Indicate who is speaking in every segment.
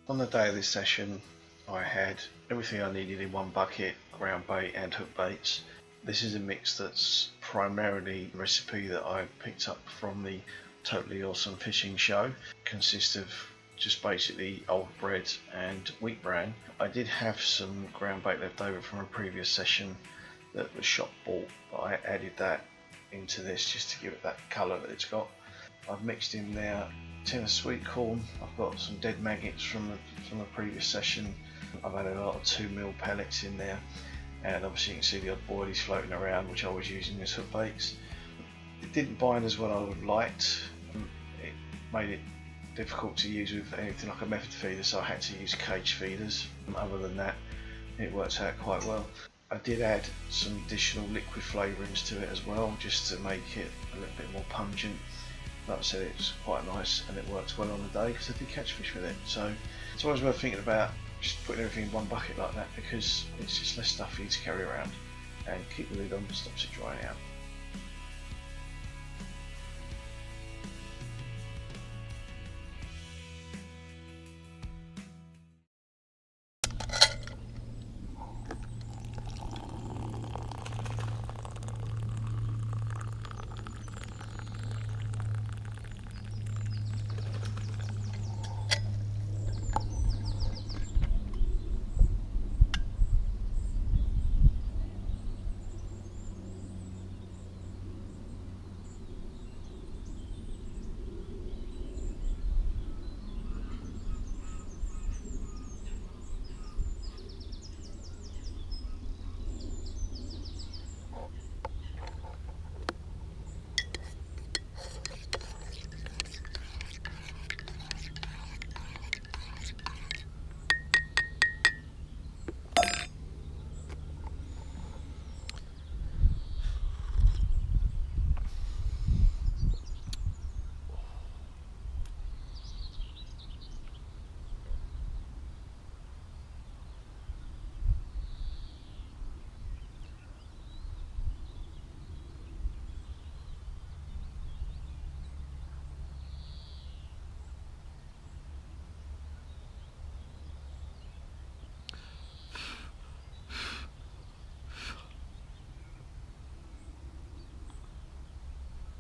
Speaker 1: On the day of this session, I had everything I needed in one bucket, ground bait and hook baits. This is a mix that's primarily a recipe that I picked up from the Totally Awesome Fishing Show. It consists of just basically old bread and wheat bran. I did have some ground bait left over from a previous session that was shop bought, but I added that into this just to give it that colour that it's got. I've mixed in there a tin of sweet corn. I've got some dead maggots from the previous session. I've added a lot of 2mm pellets in there, and obviously you can see the odd boilies floating around, which I was using as hook baits. It didn't bind as well as I would have liked. It made it difficult to use with anything like a method feeder, so I had to use cage feeders. Other than that, it works out quite well. I did add some additional liquid flavourings to it as well, just to make it a little bit more pungent. Like I said, it's quite nice and it works well on the day because I did catch fish with it. So it's always worth thinking about just putting everything in one bucket like that, because it's just less stuff for you to carry around, and keep the lid on, stops it drying out.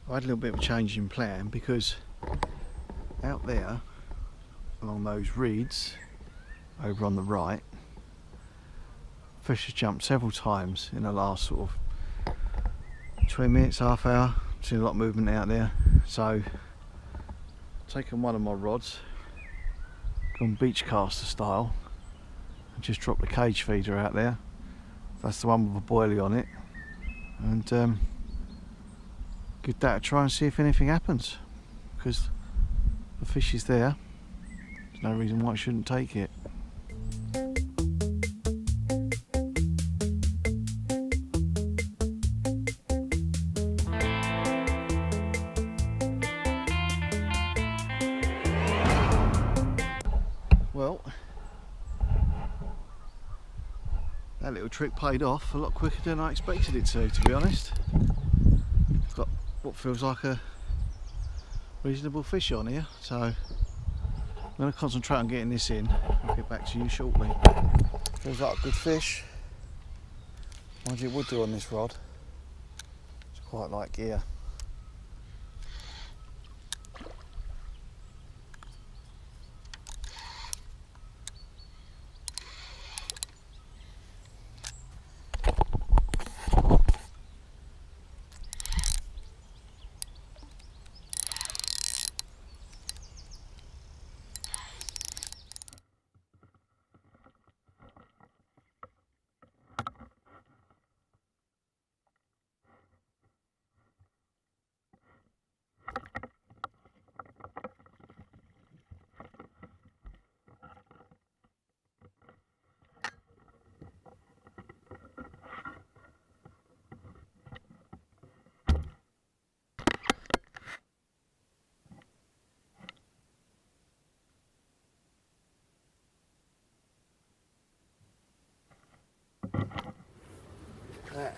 Speaker 1: I had a little bit of a change in plan, because out there along those reeds over on the right, fish has jumped several times in the last sort of 20 minutes, half hour. Seen a lot of movement out there, so I've taken one of my rods, gone beach caster style, and just dropped the cage feeder out there. That's the one with a boilie on it, and give that a try and see if anything happens, because the fish is there. There's no reason why I shouldn't take it. Well, that little trick paid off a lot quicker than I expected it to be honest.
Speaker 2: got what feels like a reasonable fish on here, so I'm going to concentrate on getting this in. I'll get back to you shortly. Feels like a good fish. Mind you, it would do on this rod. It's quite like gear. That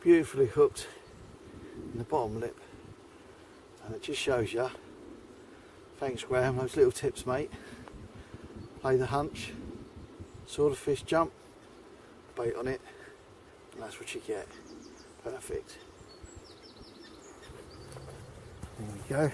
Speaker 2: beautifully hooked in the bottom lip, and it just shows you. Thanks Graeme, those little tips mate. Play the hunch, saw the fish jump, bait on it, and that's what you get. Perfect. There we go.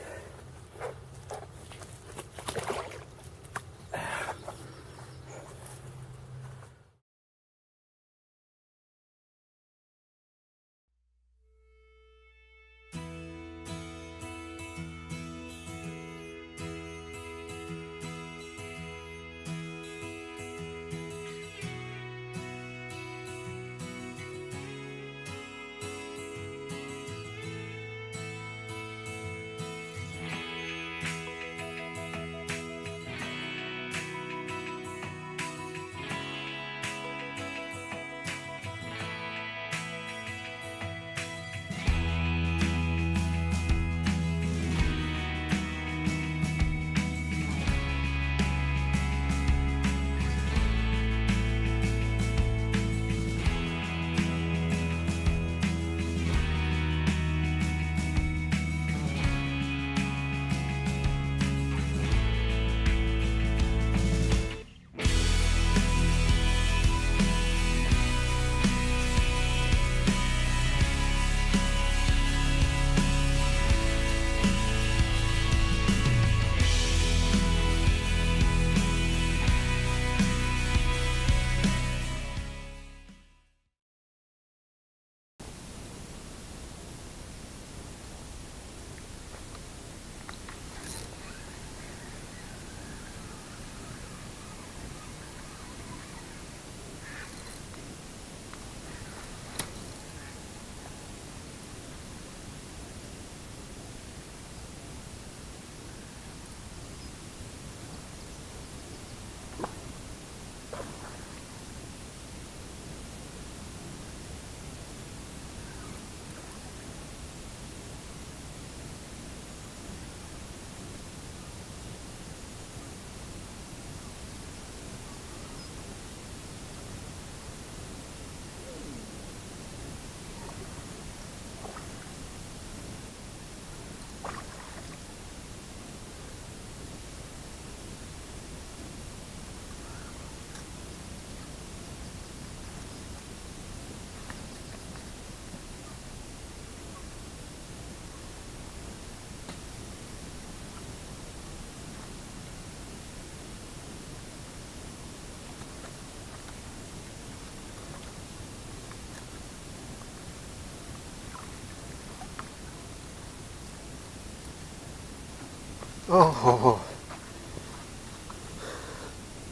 Speaker 2: Oh,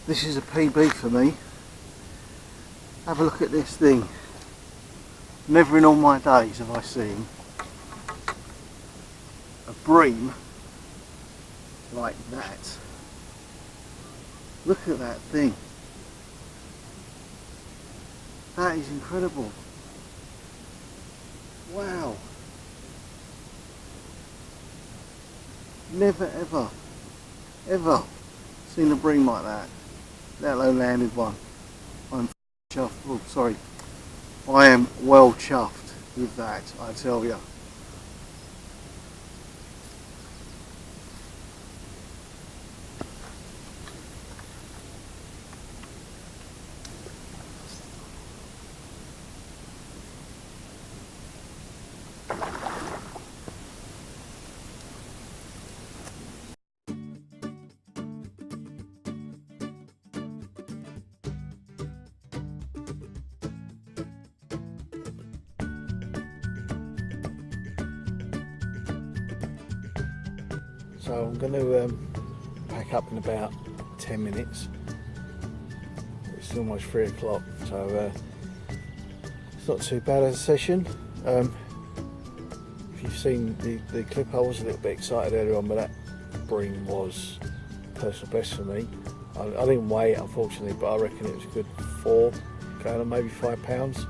Speaker 2: this is a PB for me. Have a look at this thing. Never in all my days have I seen a bream like that. Look at that thing. That is incredible. Wow. Never ever seen a bream like that, let alone landed one. I'm chuffed. Oh, sorry. I am well chuffed. with that, I tell you. So I'm going to pack up in about 10 minutes. It's almost 3 o'clock, so it's not too bad as a session. If you've seen the clip, I was a little bit excited earlier on, but that bream was personal best for me. I didn't weigh it unfortunately, but I reckon it was a good 4, going on maybe 5 pounds.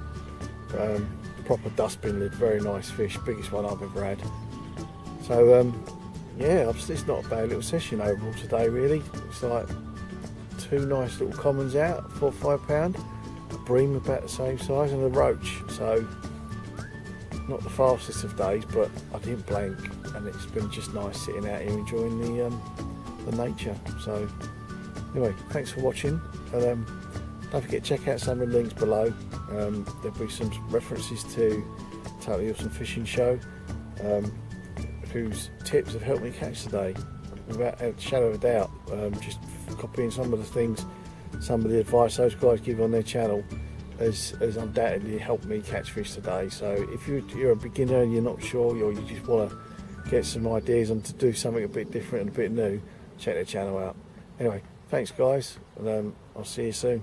Speaker 2: Proper dustbin lid, very nice fish, biggest one I've ever had. So yeah, it's not a bad little session overall today really. It's like 2 nice little commons out, 4 or 5 pound, a bream about the same size, and a roach. So not the fastest of days, but I didn't blank, and it's been just nice sitting out here enjoying the nature. So anyway, thanks for watching, and don't forget to check out some of the links below. There'll be some references to Totally Awesome Fishing Show, whose tips have helped me catch today, without a shadow of a doubt. Just copying some of the things, some of the advice those guys give on their channel has undoubtedly helped me catch fish today. So if you're a beginner and you're not sure, or you just want to get some ideas on to do something a bit different and a bit new, check their channel out. Anyway, thanks guys, and I'll see you soon.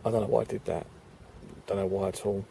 Speaker 2: I don't know why I did that. Don't know why at all.